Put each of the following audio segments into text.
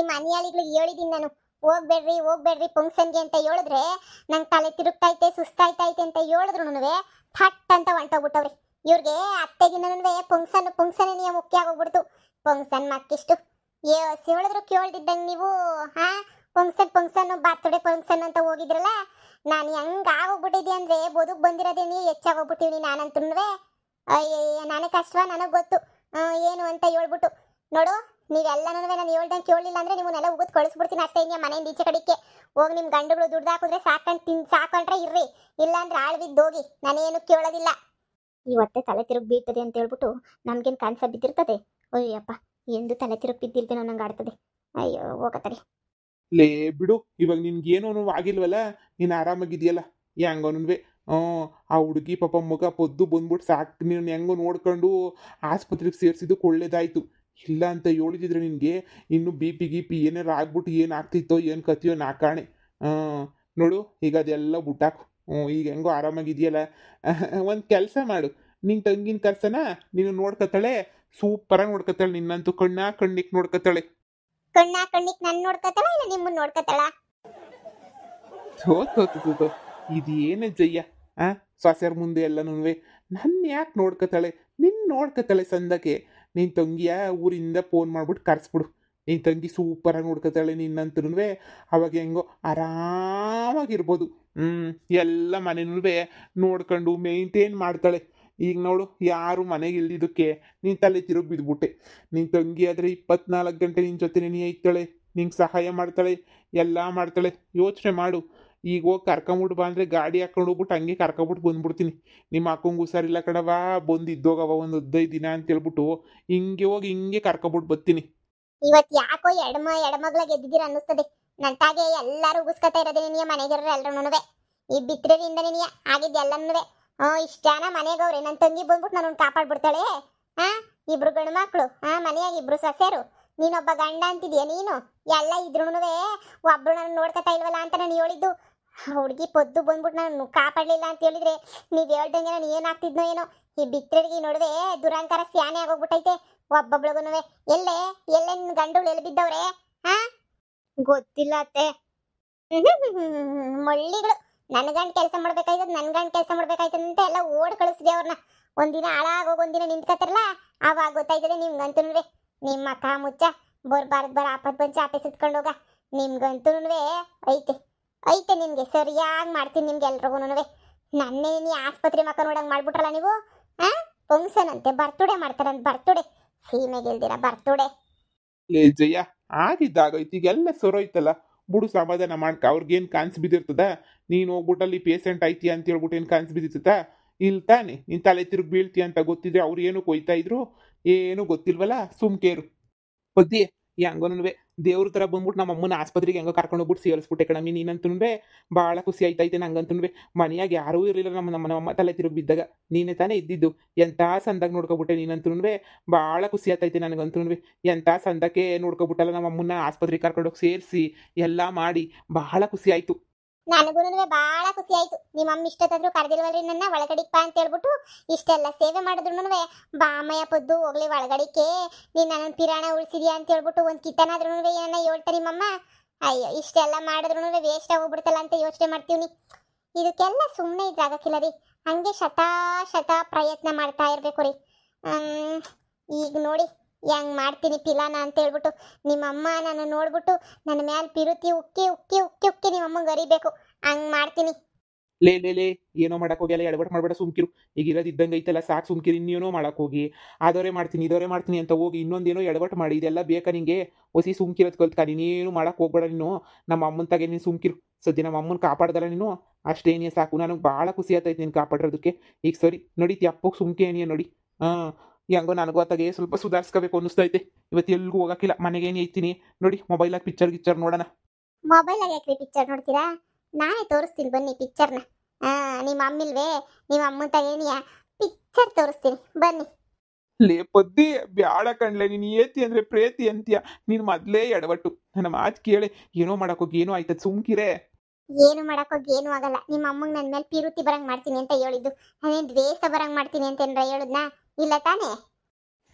ಈ ಮನೆಯಾಳಿಗಳಿಗೆ ಹೇಳಿದೀನಿ ನಾನು, ಹೋಗ್ಬೇಡ್ರಿ ಹೋಗ್ಬೇಡ್ರಿ ಫಂಕ್ಷನ್ಗೆ ಅಂತ ಹೇಳಿದ್ರೆ ನಂಗೆ ತಲೆ ತಿರುಗ್ತೈತೆ ಸುಸ್ತಾಯ್ತೈತೆ ಅಂತ ಹೇಳಿದ್ರು ಥಟ್ ಅಂತ ಹೊಂಟೋಗ್ಬಿಟ್ಟವ್ರಿ. ಇವ್ರಿಗೆ ಅತ್ತೆಗಿನ್ನೂ ಫಂಕ್ಷನ್ ಮುಖ್ಯ ಆಗೋಗ್ಬಿಡ್ತು. ಫಂಕ್ಷನ್ ಮತ್ತಿಷ್ಟು ಹೇಳಿದ್ರು ಕೇಳ್ದಿದ್ದಂಗೆ ನೀವು ಹಾ ಫಂಕ್ಷನ್ ಬರ್ತ್ಡೇ ಫಂಕ್ಷನ್ ಅಂತ ಹೋಗಿದ್ರಲ್ಲ, ನಾನು ಹೆಂಗ್ ಆಗೋಗ್ಬಿಟ್ಟಿದ್ದೆ ಅಂದ್ರೆ ಬದುಕ್ ಬಂದಿರೋದೇನಿ ಹೆಚ್ಚಾಗೋಗ್ಬಿಟ್ಟಿವ್ನಿ ನಾನಂತೂ. ಅಯ್ಯ ನನಗೆ ಕಷ್ಟವ ನನಗೆ ಗೊತ್ತು ಏನು ಅಂತ ಹೇಳ್ಬಿಟ್ಟು. ನೋಡು ನೀವೆಲ್ಲನೂ ನಾನು ಹೇಳ್ದಂಗೆ ಕೇಳಲಿಲ್ಲ ಅಂದ್ರೆ ನಿಮ್ಮನ್ನೆಲ್ಲ ಉಗಿದು ಕಳಿಸ್ಬಿಡ್ತೀನಿ ಅಷ್ಟೇ. ಹಿಂಗೆ ಮನೆಯಿಂದ ಈಚೆ ಕಡೆಗೆ ಹೋಗಿ ನಿಮ್ಮ ಗಂಡುಗಳು ದುಡ್ಡು ಹಾಕಿದ್ರೆ ಸಾಕೊಂಡ್ರೆ ಇರ್ರಿ, ಇಲ್ಲಾಂದ್ರೆ ಆಳ್ಬಿದ್ದೋಗಿ, ನಾನೇನು ಕೇಳೋದಿಲ್ಲ. ಇವತ್ತೇ ತಲೆ ತಿರುಗಿ ಬೀಳ್ತದೆ ಅಂತ ಹೇಳ್ಬಿಟ್ಟು ನಮ್ಗೇನು ಕಾಣಿಸ ಬಿದ್ದಿರ್ತದೆ. ಅಯ್ಯಪ್ಪ ಎಂದು ತಲೆ ತಿರುಗಿ ಬಿದ್ದಿಲ್ವೇನೋ ನಂಗೆ ಆಡ್ತದೆ. ಅಯ್ಯೋ ಹೋಗತ್ತರಿ ಲೇ ಬಿಡು, ಇವಾಗ ನಿನ್ಗೇನೋ ಆಗಿಲ್ವಲ್ಲ, ನೀನು ಆರಾಮಾಗಿದೆಯಲ್ಲ ಹೆಂಗೋನುವೆ. ಆ ಹುಡುಗಿ ಪಾಪ ಮಗ ಪೊದ್ದು ಬಂದ್ಬಿಟ್ಟು ಸಾಕು, ನೀನು ಹೆಂಗೋ ನೋಡ್ಕೊಂಡು ಆಸ್ಪತ್ರೆಗೆ ಸೇರಿಸಿದ್ದಕ್ಕೆ ಒಳ್ಳೇದಾಯ್ತು. ಇಲ್ಲ ಅಂತ ಹೇಳಿದ್ರೆ ನಿನಗೆ ಇನ್ನು ಬಿ ಪಿ ಏನಾರು ಆಗ್ಬಿಟ್ಟು ಏನು ಆಗ್ತಿತ್ತೋ ಏನು ಕತ್ತಿಯೋ ನಾಕಾಣೆ. ನೋಡು ಈಗ ಅದೆಲ್ಲ ಬಿಟ್ಟಾಕು. ಈಗ ಹೆಂಗೋ ಆರಾಮಾಗಿದೆಯಲ್ಲ. ಒಂದು ಕೆಲಸ ಮಾಡು, ನಿನ್ನ ತಂಗಿನ ಕರ್ಸನ ನೀನು ನೋಡ್ಕೊತಾಳೆ, ಸೂಪರಾಗಿ ನೋಡ್ಕೊತಾಳೆ. ನಿನ್ನಂತೂ ಕಣ್ಣಿಗೆ ನೋಡ್ಕೊತಾಳೆ. ಕಣ್ಣಿಗೆ ನನ್ನ ನೋಡ್ಕೊತಾಳ ಇಲ್ಲ ನಿಮ್ಮನ್ನ ನೋಡ್ಕೊತಾಳ? ಇದೇನೇ ಜಯ್ಯ ಸೊಸೆಯರ ಮುಂದೆ ಎಲ್ಲನೂ ನನ್ನ ಯಾಕೆ ನೋಡ್ಕೊತಾಳೆ, ನಿನ್ನ ನೋಡ್ಕೊತಾಳೆ ಸಂದಕ್ಕೆ. ನಿನ್ನ ತಂಗಿಯ ಊರಿಂದ ಫೋನ್ ಮಾಡ್ಬಿಟ್ಟು ಕರ್ಸ್ಬಿಡು. ನಿನ್ನ ತಂಗಿ ಸೂಪರಾಗಿ ನೋಡ್ಕೊತಾಳೆ ನಿನ್ನಂತೂ. ಅವಾಗ ಹೆಂಗೋ ಆರಾಮಾಗಿರ್ಬೋದು. ಎಲ್ಲ ಮನೆನೂ ನೋಡ್ಕೊಂಡು ಮೇಂಟೈನ್ ಮಾಡ್ತಾಳೆ. ಈಗ ನೋಡು ಯಾರು ಮನೆಗೆ ಇಲ್ದಿದ್ದಕ್ಕೆ ನೀನು ತಲೆ ತಿರುಗಿ ಬಿದ್ದುಬಿಟ್ಟೆ. ನಿನ್ನ ತಂಗಿ ಆದರೆ 24 ಗಂಟೆ ನಿನ್ನ ಜೊತೆ ಐತಾಳೆ, ನಿಂಗೆ ಸಹಾಯ ಮಾಡ್ತಾಳೆ, ಎಲ್ಲ ಮಾಡ್ತಾಳೆ. ಯೋಚನೆ ಮಾಡು. ಈಗ ಹೋಗಿ ಕರ್ಕೊಂಬಿಟ್ಟು ಬಾ ಅಂದರೆ ಗಾಡಿ ಹಾಕೊಂಡು ಹೋಗ್ಬಿಟ್ಟು ಹಂಗೆ ಕರ್ಕೊಂಬಿಟ್ಟು ಬಂದ್ಬಿಡ್ತೀನಿ. ನಿಮ್ಮ ಅಕ್ಕಂಗೆ ಹುಷಾರಿಲ್ಲ ಕಣವ, ಬಂದು ಇದ್ದೋಗವ ಒಂದು 15 ದಿನ ಅಂತ ಹೇಳ್ಬಿಟ್ಟು ಹಿಂಗೆ ಹೋಗಿ ಹಿಂಗೆ ಕರ್ಕೊಂಬಿಟ್ಟು ಬರ್ತೀನಿ. ಇವತ್ತು ಯಾಕೋ ಎಡಮಗ್ಳ ಗೆದ್ದಿದ್ದೀರ ಅನ್ನಿಸ್ತದೆ. ನಂತಾಗೆ ಎಲ್ಲರೂ ಉಗಿಸ್ಕೊತಾ ಇರೋದೇ ನೀ ಮನೆಗಿರೋ ಎಲ್ರೂ ಈ ಬಿತ್ತರಿಂದ ನೀ ಆಗಿದ್ದು ಎಲ್ಲನೂ. ಇಷ್ಟ ಜನ ಮನೆಗವ್ರೆ, ನನ್ನ ತಂಗಿ ಬಂದ್ಬಿಟ್ಟು ನಾನು ಕಾಪಾಡ್ಬಿಡ್ತಾಳೆ. ಇಬ್ರು ಗಂಡು ಮಕ್ಳು, ಮನೆಯಾಗ ಇಬ್ರು ಸೊಸೆರು, ನೀನೊಬ್ಬ ಗಂಡ ಅಂತಿದ್ಯಾ ನೀನು. ಎಲ್ಲ ಇದ್ರೂ ಒಬ್ರು ನಾನು ನೋಡ್ಕೊತಾ ಇಲ್ವಲ್ಲ ಅಂತ ನಾನು ಹೇಳಿದ್ದು. ಹುಡುಗಿ ಪೊದ್ದು ಬಂದ್ಬಿಟ್ಟು ನಾನು ಕಾಪಾಡಲಿಲ್ಲ ಅಂತ ಹೇಳಿದ್ರೆ ನೀವು ಹೇಳ್ದಂಗೆ ನಾನು ಏನಾಗ್ತಿದ್ನೋ ಏನೋ. ಈ ಬಿತ್ತರಿಗೆ ನಡುವೆ ದುರಂಕಾರ ಸ್ಯಾನೆ ಆಗೋಗ್ಬಿಟ್ಟೈತೆ ಒಬ್ಬೊಬ್ಳಿಗೂ. ಎಲ್ಲೇ ನಿನ್ನ ಗಂಡುಗಳು ಎಲ್ಲಿ ಬಿದ್ದವ್ರೆ? ಗೊತ್ತಿಲ್ಲ ಅತ್ತೆ. ಮಳ್ಳಿಗಳು ನನ್ನ ಗಂಡು ಕೆಲಸ ಮಾಡ್ಬೇಕಾಯ್ತದ, ನನ್ನ ಗಂಡು ಕೆಲಸ ಮಾಡ್ಬೇಕಾಯ್ತದ ಅಂತ ಎಲ್ಲ ಓಡ್ ಕಳಿಸಿದೆ ಅವ್ರನ್ನ. ಒಂದಿನ ಹಾಳಾಗೋಗಿ ಒಂದಿನ ನಿಂತ್ಕೊತಾರಲ್ಲ ಆವಾಗ ಗೊತ್ತಾಯ್ತದೆ ನಿಮ್ಗಂತೂ. ನಿಮ್ಮ ಅಕ್ಕ ಮುಚ್ಚ ಬರ ಆಪತ್ ಬಂಚ ಆಪೆ ಸುತ್ಕೊಂಡೋಗ. ನಿಮ್ಗಂತೂ ಐತೆ ನಿಮ್ಗೆ ಸರಿಯಾಗಿ ಮಾಡ್ತೀನಿ ನಿಮ್ಗೆ ಎಲ್ರಿಗೂ. ನನ್ನೇ ನೀ ಆಸ್ಪತ್ರೆ ಮಕ್ಕ ನೋಡಂಗೆ ಮಾಡ್ಬಿಟ್ರಲ್ಲ ನೀವು. ಫಂಕ್ಷನ್ ಅಂತೆ ಬರ್ತುಡೆ ಮಾಡ್ತಾರಂತ, ಬರ್ತುಡೆ ಸೀಮೆಗೆಲ್ದಿರ ಬರ್ತುಡೆ. ಲೇ ಜಯ್ಯ ಆಗಿದ್ದಾಗೈತಿ, ಈಗೆಲ್ಲ ಸೊರೋಯ್ತಲ್ಲ ಬಿಡು, ಸಮಾಧಾನ ಮಾಡ್ಕ. ಅವ್ರಿಗೇನು ಕಾನ್ಸ್ ಬಿದ್ದಿರ್ತದ? ನೀನು ಹೋಗ್ಬಿಟ್ಟಲ್ಲಿ ಪೇಷಂಟ್ ಐತಿ ಅಂತ ಹೇಳ್ಬಿಟ್ಟು ಏನು ಕಾನ್ಸ್ ಬಿದ್ದಿರ್ತದ? ಇಲ್ಲಿ ತಾನೆ ನೀನು ತಲೆ ತಿರುಗಿ ಬೀಳ್ತಿ ಅಂತ ಗೊತ್ತಿದ್ರೆ ಅವ್ರು ಏನು ಕೊಯ್ತಾ ಇದ್ರು? ಏನು ಗೊತ್ತಿಲ್ವಲ್ಲ, ಸುಮ್ಕೇರು ಪದ್ದಿ. ಹೆಂಗೋನುವೆ ದೇವ್ರ ಥರ ಬಂದ್ಬಿಟ್ಟು ನಮ್ಮ ಅಮ್ಮನ ಆಸ್ಪತ್ರೆಗೆ ಹೆಂಗೋ ಕರ್ಕೊಂಡು ಹೋಗ್ಬಿಟ್ಟು ಸೇರಿಸ್ಬಿಟ್ಟೆ ಕಣಮ್ಮಿ. ನೀನಂತೂ ಭಾಳ ಖುಷಿ ಆಯ್ತೈತೆ ನಂಗಂತೂ. ಮನೆಯಾಗ ಯಾರೂ ಇರಲಿಲ್ಲ ನಮ್ಮ ತಲೆ ತಿರುಗಿ ಬಿದ್ದಾಗ ನೀನೇ ತಾನೇ ಇದ್ದಿದ್ದು. ಎಂಥ ಸಂದಾಗ ನೋಡ್ಕೊಬಿಟ್ಟೆ ನೀನಂತೂ. ಭಾಳ ಖುಷಿ ಆಯ್ತೈತೆ ನನಗಂತೂ. ಎಂಥ ಸಂದಕ್ಕೆ ನೋಡ್ಕೊಬಿಟ್ಟಲ್ಲ ನಮ್ಮ ಅಮ್ಮನ ಆಸ್ಪತ್ರೆಗೆ ಕರ್ಕೊಂಡೋಗಿ ಸೇರಿಸಿ ಎಲ್ಲ ಮಾಡಿ ಭಾಳ ಖುಷಿ ಆಯಿತು. ನನಗೂ ಭಾಳ ಖುಷಿ ಆಯ್ತು. ನಿಮ್ಮ ಅಮ್ಮ ಇಷ್ಟೊತ್ತಾದ್ರೂ ಕರೆದಿಲ್ವಲ್ರಿ ನನ್ನ ಒಳಗಡಿಪ್ಪ ಅಂತ ಹೇಳ್ಬಿಟ್ಟು. ಇಷ್ಟೆಲ್ಲ ಸೇವೆ ಮಾಡಿದ್ರು ಬಾಮಯ್ಯ ಪದ್ದು ಹೋಗ್ಲಿ ಒಳಗಡಿಕೆ, ನೀನು ನನ್ನ ಪಿರಾಣ ಉಳಿಸಿದ್ಯಾ ಅಂತ ಹೇಳ್ಬಿಟ್ಟು ಒಂದು ಕಿತ್ತನಾದ್ರೂ ಏನನ್ನ ಹೇಳ್ತಾ ನಿಮ್ಮಮ್ಮ. ಅಯ್ಯೋ ಇಷ್ಟೆಲ್ಲ ಮಾಡಿದ್ರು ವೇಸ್ಟ್ ಆಗೋಗ್ಬಿಡ್ತಲ್ಲ ಅಂತ ಯೋಚನೆ ಮಾಡ್ತೀವಿ. ಇದಕ್ಕೆಲ್ಲ ಸುಮ್ಮನೆ ಇದಾಗಕ್ಕಿಲ್ಲ ರೀ, ಹಂಗೆ ಶತ ಪ್ರಯತ್ನ ಮಾಡ್ತಾ ಇರಬೇಕು ರೀ. ಈಗ ನೋಡಿ ಹೆಂಗೆ ಮಾಡ್ತೀನಿ ಪಿಲಾನ ಅಂತ ಹೇಳ್ಬಿಟ್ಟು ನಿಮ್ಮಮ್ಮ ನಾನು ನೋಡ್ಬಿಟ್ಟು ನನ್ನ ಮ್ಯಾಲೆ ಪಿರುತಿ ಉಕ್ಕಿ ಉಕ್ಕಿ ಉಕ್ಕಿ ಉಕ್ಕಿ ನಿಮ್ಮಮ್ಮಂಗೆ ಅರಿಬೇಕು, ಹಂಗೆ ಮಾಡ್ತೀನಿ. ಲೇ ಏನೋ ಮಾಡಕ್ಕೆ ಹೋಗಿ ಎಲ್ಲ ಎಡವಟ್ಟು ಮಾಡಬೇಡ, ಸುಮ್ಕಿರು. ಈಗ ಇರೋದು ಇದ್ದಂಗೆ ಐತಲ್ಲ, ಸಾಕು ಸುಮ್ಕಿರು. ಇನ್ನೇನೋ ಮಾಡಕ್ಕೆ ಹೋಗಿ ಅದವರೇ ಮಾಡ್ತೀನಿ ಇದವರೇ ಮಾಡ್ತೀನಿ ಅಂತ ಹೋಗಿ ಇನ್ನೊಂದೇನೋ ಎಡವಟ್ಟು ಮಾಡಿ ಇದೆಲ್ಲ ಬೇಕಾ ನಿಂಗೆ? ಹೊಸಿ ಸುಮ್ಕಿರೋದು ಕಲ್ತ್ಕ. ನೀನೇನು ಮಾಡಕ್ಕೆ ಹೋಗ್ಬೇಡ ನೀನು. ನಮ್ಮ ಅಮ್ಮನ ತಾಗೆ ನೀನು ಸುಮ್ಕಿರು. ಸದ್ಯ ನಮ್ಮ ಅಮ್ಮನ ಕಾಪಾಡ್ದಲ್ಲ ನೀನು, ಅಷ್ಟೇನೇ ಸಾಕು. ನನಗೆ ಭಾಳ ಖುಷಿ ಆಗ್ತೈತೆ ನೀನು ಕಾಪಾಡಿರೋದಕ್ಕೆ. ಈಗ ಸರಿ ನಡೀತಿ ಅಪ್ಪಗೆ ಸುಮ್ಕೆ ಏನಿಯ ನೋಡಿ. ಹೆಂಗೋ ನನಗೂ ಅತ್ತಾಗೆ ಸ್ವಲ್ಪ ಸುಧಾರಿಸ್ಕೋಬೇಕು ಅನ್ನಿಸ್ತೈತೆ. ಇವತ್ತು ಎಲ್ಗೂ ಹೋಗಕ್ಕಿಲ್ಲ, ಮನೆಗೇನು ಐತೀನಿ ನೋಡಿ. ಮೊಬೈಲಾಗಿ ಪಿಕ್ಚರ್ ನೋಡೋಣ. ಮೊಬೈಲಾಗ ಯಾಕ್ರಿ ಪಿಕ್ಚರ್ ನೋಡ್ತೀರಾ? ನಾನೇ ತೋರಿಸ್ತೀನಿ ಬನ್ನಿ ಪಿಕ್ಚರ್ನ. ನಿಮ್ಮ ಅಮ್ಮಿಲ್ವೇ, ನಿಮ್ಮ ಅಮ್ಮನ ತಗೇನಿಯ ಪಿಕ್ಚರ್ ತೋರಿಸ್ತೀನಿ ಬನ್ನಿ. ಲೇ ಪದ್ದಿ ಬ್ಯಾಡ ಕಣ್ಲೆ, ನೀನು ಏತಿ ಅಂದರೆ ಪ್ರೇತಿ ಅಂತೀಯ. ನೀನು ಮೊದಲೇ ಎಡವಟ್ಟು. ನನ್ನ ಮಾತು ಕೇಳಿ ಏನೋ ಮಾಡೋಕ್ಕೋಗಿ ಏನೋ ಆಯ್ತದ, ಸುಮ್ಕಿರೇ. ಏನು ಮಾಡೋಕ್ಕೋಗಿ ಏನೂ ಆಗಲ್ಲ. ನಿಮ್ಮ ಅಮ್ಮಂಗೆ ನನ್ನ ಮೇಲೆ ಪಿರುತಿ ಬರಂಗೆ ಮಾಡ್ತೀನಿ ಅಂತ ಹೇಳಿದ್ದು, ನಾನೇನು ದ್ವೇಷ ಬರಂಗೆ ಮಾಡ್ತೀನಿ ಅಂತ ಏನಾರ ಹೇಳಿದ್ನಾ? ಇಲ್ಲ ತಾನೇ?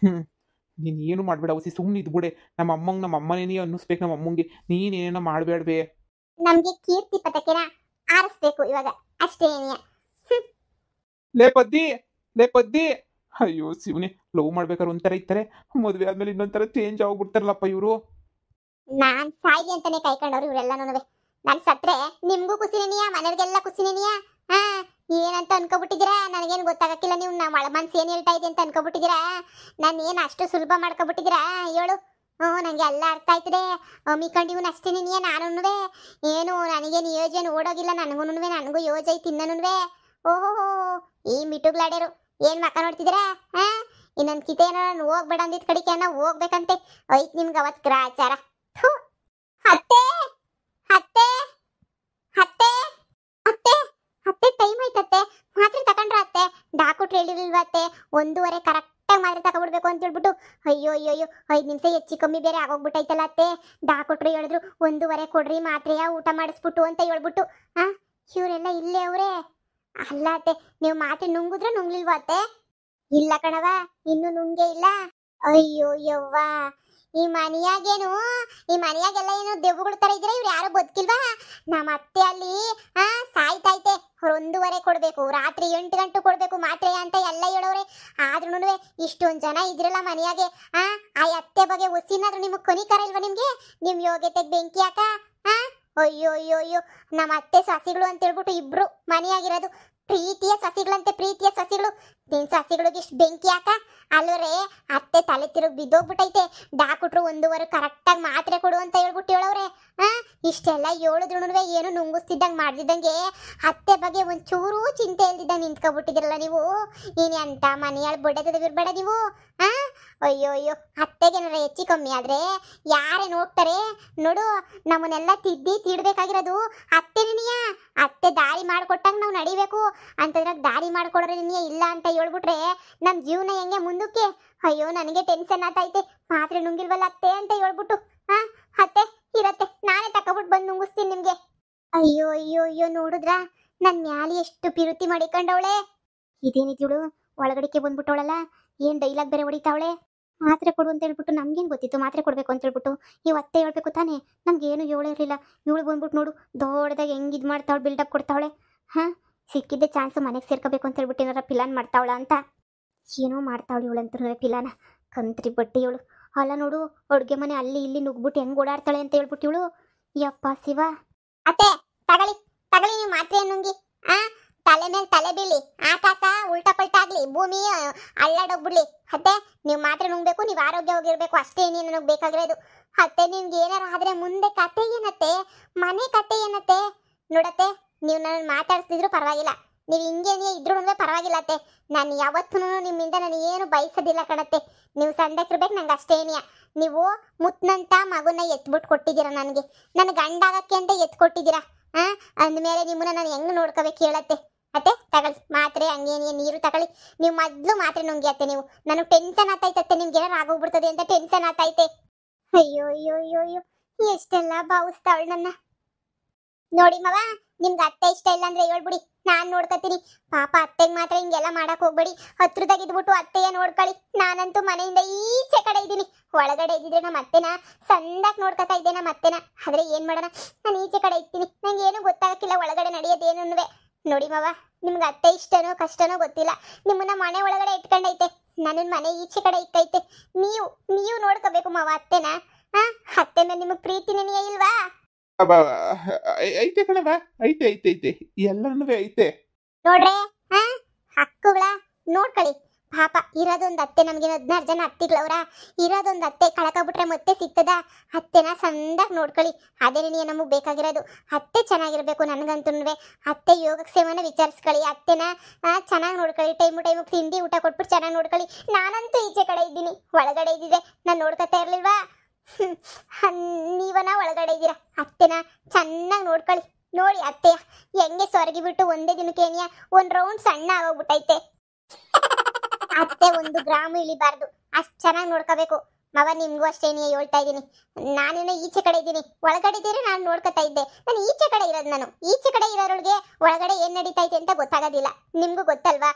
ನೀನು ಏನು ಮಾಡಬೇಡ ಒಸಿ ಸುಮ್ಮನೆ ಇದ್ಬಿಡೆ. ನಮ್ಮ ಅಮ್ಮನೇನೇ ಅನ್ನಿಸ್ಬೇಕು ನಮ್ಮ ಅಮ್ಮಂಗೆ. ನೀನೇನೋ ಮಾಡಬೇಡ್ಬೇ. ನಮ್ಗೆ ಕೀರ್ತಿ ಪತಾಕೆನ ಆರಿಸ್ಬೇಕು ಇವಾಗ ಅಷ್ಟೇ. ಲೇ ಪದ್ದಿ. ಅಯ್ಯೋ ಶಿವನೇ, ಲವ್ ಮಾಡ್ಬೇಕಾದ್ರೆ ಒಂಥರ ಇರ್ತಾರೆ, ಮದುವೆ ಆದ್ಮೇಲೆ ಇನ್ನೊಂಥರ ಚೇಂಜ್ ಆಗ್ಬಿಡ್ತಾರಲ್ಲಪ್ಪ ಇವರು. ನಾನ್ ಸಾಯ್ಲಿ ಅಂತಾನೆ ಕಾಯ್ಕೊಂಡವ್ರು ಇವರೆಲ್ಲನೂ. ನಾನ್ ಸತ್ರೆ ನಿಮ್ಗೂ ಖುಷಿನೇನಿಯಾ, ಮನೆಯವ್ರಿಗೆಲ್ಲ ಖುಷಿನೇನಿಯಾ? ಹಾ, ಏನಂತ ಅನ್ಕೋಬಿಟ್ಟಿದ್ದೀರಾ? ನನಗೇನು ಗೊತ್ತಾಗಕ್ಕಿಲ್ಲ. ನೀವು ನಮ್ಮ ಮನ್ಸು ಏನ್ ಹೇಳ್ತಾ ಇದೆ ಅಂತ ಅನ್ಕೋಬಿಟ್ಟಿದ್ದೀರಾ? ನಾನು ಏನು ಅಷ್ಟು ಸುಲಭ ಮಾಡ್ಕೊಬಿಟ್ಟಿದ್ದೀರಾ? ಹೇಳು. ನಂಗೆ ಎಲ್ಲ ಅರ್ಥ ಆಯ್ತದೆ. ಅಮ್ಮಿಕೊಂಡು ಇವನು ಅಷ್ಟೇನೇನಿಯಾ? ನಾನುನುವೆ ಏನು ನನಗೇನು ಯೋಜನೆ ಓಡೋಗಿಲ್ಲ. ನನಗೂ ಯೋಜ ಐತಿ ಇನ್ನನುವೆ. ಓಹೋ, ಈ ಮಿಟುಗ್ಲಾಡ್ಯರು ಏನ್ ಮಕ್ಕ ನೋಡ್ತಿದ್ದೀರಾ? ಇನ್ನೊಂದು ಕಿತೆ ಏನೋ ನಾನು ಹೋಗ್ಬೇಡ ಅಂದಿದ್ ಕಡಿಕೆ ಅನ್ನೋ ಹೋಗ್ಬೇಕಂತೆ ಐತ್ ನಿಮ್ಗೆ ಅವತ್ ಗ್ರಾಚಾರ. ಅತ್ತೆ ಅತ್ತೆ ಅತ್ತೆ ಅತ್ತೆ ಅತ್ತೆ ಟೈಮ್ ಆಯ್ತತ್ತೆ. ಮಾತ್ರೆ ತಕೊಂಡ್ರ ಅತ್ತೆ? ಡಾಕ್ಟ್ರು ಹೇಳಿರ್ಲಿಲ್ವ ಅತ್ತೆ 1:15 ಕರೆಕ್ಟಾಗಿ ಮಾತ್ರೆ ತಗೊಬಿಡ್ಬೇಕು ಅಂತ ಹೇಳ್ಬಿಟ್ಟು? ಅಯ್ಯೋ 5 ನಿಮಿಷ ಹೆಚ್ಚು ಕಮ್ಮಿ ಬೇರೆ ಆಗೋಗ್ಬಿಟ್ಟೈತಲ್ಲ ಅತ್ತೆ. ಡಾಕ್ಟ್ರು ಹೇಳಿದ್ರು 1:15 ಕೊಡ್ರಿ ಮಾತ್ರೆಯ, ಊಟ ಮಾಡಿಸ್ಬಿಟ್ಟು ಅಂತ ಹೇಳ್ಬಿಟ್ಟು. ಇವರೆಲ್ಲ ಇಲ್ಲೇ ಅವ್ರೆ. ಅಲ್ಲ ಅತ್ತೆ, ನೀವು ಮಾತ್ರೆ ನುಂಗಿದ್ರೆ ನುಂಗ್ಲಿಲ್ವಾ ಅತ್ತೆ? ಇಲ್ಲ ಕಣವ, ಇನ್ನು ನುಂಗೆ ಇಲ್ಲ. ಅಯ್ಯೋ ಯವ್ವ, ಈ ಮನೆಯಾಗೆಲ್ಲ ಏನು ದೆವ್ವಗಳ ತರ ಇದ್ರೆ ಇವ್ರು ಯಾರು ಬದುಕಿಲ್ವಾ? ನಮ್ಮ ಅತ್ತೆ ಅಲ್ಲಿ ಸಾಯ್ತೈತೆ. ಅವ್ರು 1:15 ಕೊಡ್ಬೇಕು, ರಾತ್ರಿ 8 ಗಂಟೆ ಕೊಡ್ಬೇಕು ಮಾತ್ರೆ ಅಂತ ಎಲ್ಲ ಹೇಳೋರೆ. ಆದ್ರೂ ಇಷ್ಟೊಂದು ಜನ ಇದ್ರಲ್ಲ ಮನೆಯಾಗೆ, ಆ ಅತ್ತೆ ಬಗ್ಗೆ ಒಸಿನಾದ್ರೂ ನಿಮಗೆ ಕನಿಕರ ಇಲ್ವಾ? ನಿಮ್ಗೆ ನಿಮ್ ಯೋಗ್ಯತೆಗೆ ಬೆಂಕಿ ಯಾಕ? ಅಯ್ಯೋ ನಮ್ಮ ಅತ್ತೆ ಸಸಿಗಳು ಅಂತ ಹೇಳ್ಬಿಟ್ಟು ಇಬ್ರು ಮನೆಯಾಗಿರೋದು. ಪ್ರೀತಿಯ ಸಸಿಗಳಂತೆ, ಪ್ರೀತಿಯ ಸಸಿಗಳು. ನಿನ್ ಸಸಿಗಳಿಗೆ ಇಷ್ಟು ಬೆಂಕಿ ಯಾಕ? ಅಲ್ವರೇ ಅತ್ತೆ ತಲೆ ತಿರುಗಿ ಬಿದ್ದೋಗ್ಬಿಟ್ಟೈತೆ. ಡಾಕ್ಟ್ರು 1:15 ಕರೆಕ್ಟಾಗಿ ಮಾತ್ರೆ ಕೊಡು ಅಂತ ಹೇಳ್ಬಿಟ್ಟು ಹೇಳವ್ರೆ. ಇಷ್ಟೆಲ್ಲ ಹೇಳಿದ್ರು ಏನು ನುಂಗಿಸ್ತಿದ್ದಂಗೆ ಮಾಡ್ದಿದ್ದಂಗೆ ಅತ್ತೆ ಬಗ್ಗೆ ಒಂಚೂರು ಚಿಂತೆ ಇಲ್ದಿದ್ದಂಗೆ ನಿಂತ್ಕೊಬಿಟ್ಟಿದಿರಲ್ಲ ನೀವು. ನೀನು ಅಂತ ಮನೆಯಾಳು ಬೊಡ್ಡದಿರ್ಬೇಡ ನೀವು. ಅಯ್ಯೋ ಅತ್ತೆಗೇನಾರ ಹೆಚ್ಚು ಕಮ್ಮಿ ಆದ್ರೆ ಯಾರೇ ನೋಡ್ತಾರೆ ನೋಡು. ನಮ್ಮನ್ನೆಲ್ಲ ತಿಡ್ಬೇಕಾಗಿರೋದು ಅತ್ತೆನಿಯ. ಅತ್ತೆ ದಾರಿ ಮಾಡ್ಕೊಟ್ಟಂಗೆ ನಾವು ನಡಿಬೇಕು ಅಂತಂದ್ರೆ ದಾರಿ ಮಾಡ್ಕೊಡೋರೆ ನಿನ್ನೆ ಇಲ್ಲ ಅಂತ ಹೇಳ್ಬಿಟ್ರೆ ನಮ್ಮ ಜೀವನ ಹೆಂಗೆ ಮುಂದಕ್ಕೆ? ಅಯ್ಯೋ ನನಗೆ ಟೆನ್ಷನ್ ಆಗ್ತೈತೆ. ಮಾತ್ರೆ ನುಂಗಿಲ್ವಲ್ಲ ಅತ್ತೆ ಅಂತ ಹೇಳ್ಬಿಟ್ಟು. ಅತ್ತೆ ಇರತ್ತೆ, ನಾನೇ ತಕೊಬಿಟ್ಟು ಬಂದು ನುಂಗಿಸ್ತೀನಿ ನಿಮ್ಗೆ. ಅಯ್ಯೋ ನೋಡಿದ್ರಾ ನನ್ನ ಮ್ಯಾಲೆ ಎಷ್ಟು ಪಿರುತಿ ಮಾಡಿಕೊಂಡವಳೆ? ಇದೇನಿದ್ಯುಳು ಒಳಗಡೆಗೆ ಬಂದ್ಬಿಟ್ಟವಳಲ್ಲ, ಏನ್ ಡೈಲಾಗ್ ಬೇರೆ ಹೊಡಿತಾವಳೆ. ಮಾತ್ರೆ ಕೊಡು ಅಂತ ಹೇಳ್ಬಿಟ್ಟು ನಮ್ಗೇನು ಗೊತ್ತಿತ್ತು ಮಾತ್ರೆ ಕೊಡ್ಬೇಕು ಅಂತ ಹೇಳ್ಬಿಟ್ಟು? ಇವ್ ಅತ್ತೆ ಹೇಳ್ಬೇಕು ತಾನೇ, ನಮ್ಗೇನು ಹೇಳಿರಲಿಲ್ಲ. ಇವಳು ಬಂದ್ಬಿಟ್ಟು ನೋಡು ದೊಡ್ಡದಾಗಿ ಹೆಂಗ್ ಇದು ಮಾಡ್ತಾವಳು, ಬಿಲ್ಡಪ್ ಕೊಡ್ತಾವಳೆ. ಸಿಕ್ಕಿದ್ದೆ ಚಾನ್ಸು ಮನೆಗೆ ಸೇರ್ಕೋಬೇಕು ಅಂತ ಹೇಳ್ಬಿಟ್ಟು ಏನಾರ ಪಿಲಾನ್ ಮಾಡ್ತಾವಳ ಅಂತ. ಏನೋ ಮಾಡ್ತಾವಳು ಇವಳಂತ ಪಿಲಾನ. ಕಂತ್ರಿ ಬಟ್ಟೆ ಇವಳು. ಅಲ್ಲ ನೋಡು, ಅಡುಗೆ ಮನೆ ಅಲ್ಲಿ ಇಲ್ಲಿ ನುಗ್ಬಿಟ್ಟು ಹೆಂಗ್ ಓಡಾಡ್ತಾಳೆ ಅಂತ ಹೇಳ್ಬಿಟ್ಟು ಇವಳು. ಯಪ್ಪ ಶಿವ. ಅತ್ತೆ ತಗಳಿ ನೀವು ಮಾತ್ರೆ ನುಂಗಿ. ತಲೆ ಮೇಲೆ ತಲೆ ಬೀಳಿ, ಆಕಾಶ ಉಲ್ಟಾ ಪಲ್ಟಾ ಆಗ್ಲಿ, ಭೂಮಿ ಅಳ್ಳಾಡೋಗ್ಬಿಡ್ಲಿ. ಅತ್ತೆ ನೀವು ಮಾತ್ರೆ ನುಂಗ್ಬೇಕು, ನೀವು ಆರೋಗ್ಯವಾಗಿರ್ಬೇಕು, ಅಷ್ಟೇ ನೀನು ನನಗೆ ಬೇಕಾಗಿರೋದು. ಅತ್ತೆ ನಿಮ್ಗೆ ಏನಾರ ಆದ್ರೆ ಮುಂದೆ ಕತೆ ಏನತ್ತೆ? ಮನೆ ಕತೆ ಏನತ್ತೆ? ನೋಡತ್ತೆ, ನೀವು ನನ್ನ ಮಾತಾಡ್ಸಿದ್ರು ಪರವಾಗಿಲ್ಲ, ನೀವು ಹಿಂಗೇನೇ ಇದ್ರೂ ಪರವಾಗಿಲ್ಲ ಅತ್ತೆ. ನಾನು ಯಾವತ್ತೂ ನಿಮ್ಮಿಂದ ನಾನು ಏನು ಬಯಸೋದಿಲ್ಲ ಕಣತ್ತೆ. ನೀವು ಸಂದಕ್ಕಿರ್ಬೇಕು ನಂಗೆ ಅಷ್ಟೇನಿಯ. ನೀವು ಮುತ್ನಂತ ಮಗುನ ಎತ್ಬಿಟ್ಟು ಕೊಟ್ಟಿದ್ದೀರಾ ನನಗೆ, ನನ್ನ ಗಂಡ ಆಗಕ್ಕೆ ಅಂತ ಎತ್ಕೊಟ್ಟಿದ್ದೀರಾ. ಅಂದಮೇಲೆ ನಿಮ್ಮನ್ನ ನಾನು ಹೆಂಗ್ ನೋಡ್ಕೋಬೇಕು ಹೇಳತ್ತೆ? ಅತ್ತೆ ತಗೊಳ್ಳಿ ಮಾತ್ರೆ, ಹಂಗೇನೇ ನೀರು ತಗೊಳ್ಳಿ. ನೀವು ಮೊದಲು ಮಾತ್ರೆ ನುಂಗಿ ಅತ್ತೆ. ನೀವು ನನಗೆ ಟೆನ್ಷನ್ ಆಗ್ತೈತೆ, ನಿಮ್ಗೆ ಏನಾರು ಆಗೋಗ್ಬಿಡ್ತದೆ ಅಂತ ಟೆನ್ಷನ್ ಆಗ್ತೈತೆ. ಅಯ್ಯೋ ಎಷ್ಟೆಲ್ಲ ಭಾವಿಸ್ತಾವಳು ನನ್ನ. ನೋಡಿ ಮವ, ನಿಮ್ಗೆ ಅತ್ತೆ ಇಷ್ಟ ಇಲ್ಲ ಅಂದ್ರೆ ಹೇಳ್ಬಿಡಿ, ನಾನ್ ನೋಡ್ಕೊತೀನಿ. ಪಾಪ ಅತ್ತೆಗೆ ಮಾತ್ರ ಹಿಂಗೆಲ್ಲ ಮಾಡಕ್ ಹೋಗ್ಬೇಡಿ. ಹತ್ರದಾಗ ಇದ್ಬಿಟ್ಟು ಅತ್ತೆಯ ನೋಡ್ಕೊಳ್ಳಿ. ನಾನಂತೂ ಮನೆಯಿಂದ ಈಚೆ ಕಡೆ ಇದ್ದೀನಿ. ಒಳಗಡೆ ಇದ್ದಿದ್ರೆ ನಮ್ಮ ಅತ್ತೆನ ಸಂದಾಕ್ ನೋಡ್ಕೊತಾ ಇದ್ದೆ ನಮ್ಮ ಅತ್ತೆನ. ಆದ್ರೆ ಏನ್ ಮಾಡೋಣ, ನಾನು ಈಚೆ ಕಡೆ ಇರ್ತೀನಿ. ನಂಗೆ ಏನು ಗೊತ್ತಾಗಕ್ಕಿಲ್ಲ ಒಳಗಡೆ ನಡೆಯೋದೇನುವೆ. ನೋಡಿ ಮವ, ನಿಮ್ಗೆ ಅತ್ತೆ ಇಷ್ಟನೋ ಕಷ್ಟನೋ ಗೊತ್ತಿಲ್ಲ, ನಿಮ್ಮನ್ನ ಮನೆ ಒಳಗಡೆ ಇಟ್ಕೊಂಡೈತೆ, ನನ್ನ ಮನೆ ಈಚೆ ಕಡೆ ಇಕ್ಕೈತೆ. ನೀವು ನೋಡ್ಕೋಬೇಕು ಮವ ಅತ್ತೆನ. ಅತ್ತೆ ಮೇಲೆ ನಿಮಗೆ ಪ್ರೀತಿನೇ ಇಲ್ವಾ? ಐತೆ ಕಣವ, ಐತೆ ಎಲ್ಲನೂ ಐತೆ ನೋಡ್ರೆ. ಹಕ್ಕುಗಳ ನೋಡ್ಕೊಳ್ಳಿ. ಪಾಪ ಇರೋದೊಂದು ಅತ್ತೆ, ನಮ್ಗೆ 16 ಜನ ಅತ್ತಿಗಳವ್ರ. ಇರೋದೊಂದು ಅತ್ತೆ ಕಳ್ಕೊಬಿಟ್ರೆ ಮತ್ತೆ ಸಿಗ್ತದ? ಅತ್ತೆನ ಸಂದಾಗ ನೋಡ್ಕೊಳ್ಳಿ. ಅದೇನೇ ನಮಗೆ ಬೇಕಾಗಿರೋದು. ಅತ್ತೆ ಚೆನ್ನಾಗಿರ್ಬೇಕು ನನಗಂತೂ. ಅತ್ತೆ ಯೋಗಕ್ಷೇಮನ ವಿಚಾರಿಸ್ಕೊಳ್ಳಿ. ಅತ್ತೆನ ಚೆನ್ನಾಗಿ ನೋಡ್ಕೊಳ್ಳಿ. ಟೈಮು ತಿಂಡಿ ಊಟ ಕೊಟ್ಬಿಟ್ಟು ಚೆನ್ನಾಗಿ ನೋಡ್ಕೊಳ್ಳಿ. ನಾನಂತೂ ಈಚೆ ಕಡೆ ಇದ್ದೀನಿ, ಒಳಗಡೆ ಇದ್ದಿದ್ರೆ ನಾನು ನೋಡ್ಕೊತಾ ಇರ್ಲಿಲ್ವಾ? ನೀವನ ಒಳಗಡೆ ಇದ್ದೀರಾ. ಅತ್ತೆನ ಚೆನ್ನಾಗಿ ನೋಡ್ಕೊಳ್ಳಿ. ನೋಡಿ ಅತ್ತೆಯ ಹೆಂಗೆ ಸ್ವರ್ಗಿ ಬಿಟ್ಟು ಒಂದೇ ದಿನಕ್ಕೆ ಏನಿಯ 1 ರೌಂಡ್ ಸಣ್ಣ ಆಗೋಗ್ಬಿಟ್ಟೈತೆ. ಅತ್ತೆ 1 ಗ್ರಾಮ್ ಇಳಿಬಾರ್ದು, ಅಷ್ಟು ಚೆನ್ನಾಗಿ ನೋಡ್ಕೋಬೇಕು. ಮವ ನಿಮ್ಗೂ ಅಷ್ಟೇ ಹೇಳ್ತಾ ಇದ್ದೀನಿ. ನಾನೇನೋ ಈಚೆ ಕಡೆ ಇದ್ದೀನಿ, ಒಳಗಡೆ ಇದ್ದೀರಿ ನಾನು ನೋಡ್ಕೊತಾ ಇದ್ದೆ. ನಾನು ಈಚೆ ಕಡೆ ಇರೋದು. ನಾನು ಈಚೆ ಕಡೆ ಇರೋರಿಗೆ ಒಳಗಡೆ ಏನ್ ನಡೀತೈತೆ ಅಂತ ಗೊತ್ತಾಗೋದಿಲ್ಲ. ನಿಮ್ಗೂ ಗೊತ್ತಲ್ವಾ?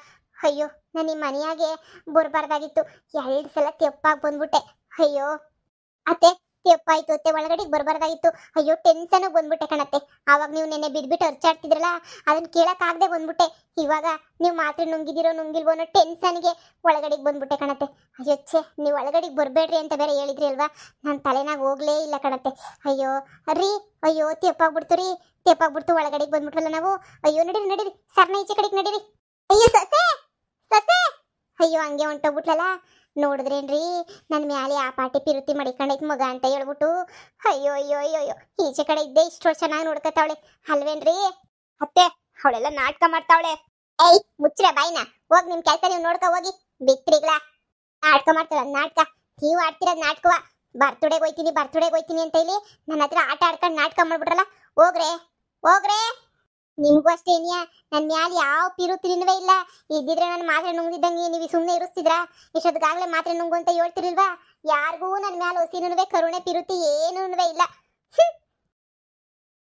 ಅಯ್ಯೋ ನಾನು ಈ ಮನೆಯಾಗೆ ಬರಬಾರ್ದಾಗಿತ್ತು. 2 ಸಲ ತೆಪ್ಪಾಗಿ ಬಂದ್ಬಿಟ್ಟೆ. ಅಯ್ಯೋ ಅತ್ತೆ, ತೆಪ್ಪಾಯ್ತು ಅತ್ತೆ, ಒಳಗಡೆಗೆ ಬರಬಾರ್ದಾಗಿತ್ತು. ಅಯ್ಯೋ ಟೆನ್ಷನ್ ಬಂದ್ಬಿಟ್ಟೆ ಕಣತ್ತೆ. ಆವಾಗ ನೀವು ನೆನ್ನೆ ಬಿದ್ಬಿಟ್ಟು ಅರ್ಚಾಡ್ತಿದ್ರಲ್ಲ, ಅದನ್ನ ಕೇಳಕ್ಕಾಗದೆ ಬಂದ್ಬಿಟ್ಟೆ. ಇವಾಗ ನೀವು ಮಾತ್ರೆ ನುಂಗಿದಿರೋ ನುಂಗಿಲ್ವೋ ಅನ್ನೋ ಟೆನ್ಷನ್ಗೆ ಒಳಗಡೆಗೆ ಬಂದ್ಬಿಟ್ಟೆ ಕಣತ್ತೆ. ಅಯ್ಯೋ ಛೇ, ನೀವು ಒಳಗಡೆಗೆ ಬರಬೇಡ್ರಿ ಅಂತ ಬೇರೆ ಹೇಳಿದ್ರಿ ಅಲ್ವಾ, ನನ್ನ ತಲೆನಾಗ ಹೋಗ್ಲೇ ಇಲ್ಲ ಕಣತ್ತೆ. ಅಯ್ಯೋ ರೀ, ಅಯ್ಯೋ ತೆಪ್ಪಾಗ್ಬಿಡ್ತು ರೀ, ತೆಪ್ಪಾಗ್ಬಿಡ್ತು, ಒಳಗಡೆಗೆ ಬಂದ್ಬಿಟ್ರಲ್ಲ ನಾವು. ಅಯ್ಯೋ ನಡೀರಿ ನಡೀರಿ, ಸರ್ನ ಈಚೆ ಕಡೆಗೆ ನಡೀರಿ. ಅಯ್ಯೋ ಸೊಸೆ ಸೊಸೆ, ಅಯ್ಯೋ ಹಂಗೆ ಹೊಂಟೋಗ್ಬಿಟ್ಲಲ್ಲ. ನೋಡಿದ್ರೇನ್ರಿ ನನ್ನ ಮ್ಯಾಲೆ ಆ ಪಾಟಿ ಪಿರುತಿ ಮಡಿಕೊಂಡೈತ್ ಮಗ ಅಂತ ಹೇಳ್ಬಿಟ್ಟು. ಅಯ್ಯೋ ಅಯ್ಯೋ ಅಯ್ಯೋ ಅಯ್ಯೋ, ಈಚೆ ಕಡೆ ಇದ್ದೆ ಇಷ್ಟು ಚೆನ್ನಾಗಿ ನೋಡ್ಕೊತಾವಳೆ ಅಲ್ವೇನ್ರಿ ಅತ್ತೆ? ಅವಳೆಲ್ಲ ನಾಟಕ ಮಾಡ್ತಾವಳೆ. ಏಯ್ ಮುಚ್ಚ್ರ ಬಾಯ್ನ, ಹೋಗ್ ನಿಮ್ ಕೆಲಸ ನೀವು ನೋಡ್ಕೊ ಹೋಗಿ. ಬಿತ್ರಿಗ್ಲಾ ನಾಟಕ ಮಾಡ್ತಾಳ ನಾಟಕ. ನೀವು ಆಡ್ತಿರೋದ್ ನಾಟಕವ. ಬರ್ತುಡೆಗೆ ಹೋಯ್ತೀನಿ ಅಂತ ಇಲ್ಲಿ ನನ್ನ ಹತ್ರ ಆಟ ಆಡ್ಕೊಂಡು ನಾಟಕ ಮಾಡ್ಬಿಟ್ರಲ್ಲ. ಹೋಗ್ರೆ ಹೋಗ್ರೆ. ನಿಮ್ಗೂ ಅಷ್ಟೇ ಏನಿಯಾ, ನನ್ನ ಮ್ಯಾಲೆ ಯಾವ ಪಿರುತಿನೂ ಇಲ್ಲ. ಇದ್ದಿದ್ರೆ ನಾನು ಮಾತ್ರೆ ನುಂಗ್ದಿದ್ದಂಗೆ ನೀವು ಸುಮ್ಮನೆ ಇರಿಸ್ತಿದ್ರಾ? ಇಷ್ಟೊತ್ತಿಗಾಗಲೇ ಮಾತ್ರೆ ನುಂಗು ಅಂತ ಹೇಳ್ತಿರ್ಲಿಲ್ವಾ? ಯಾರಿಗೂ ನನ್ನ ಮ್ಯಾಲೆ ಹೊಸಿನೂ ಕರುಣೆ ಪಿರುತಿ ಏನೂ ಇಲ್ಲ.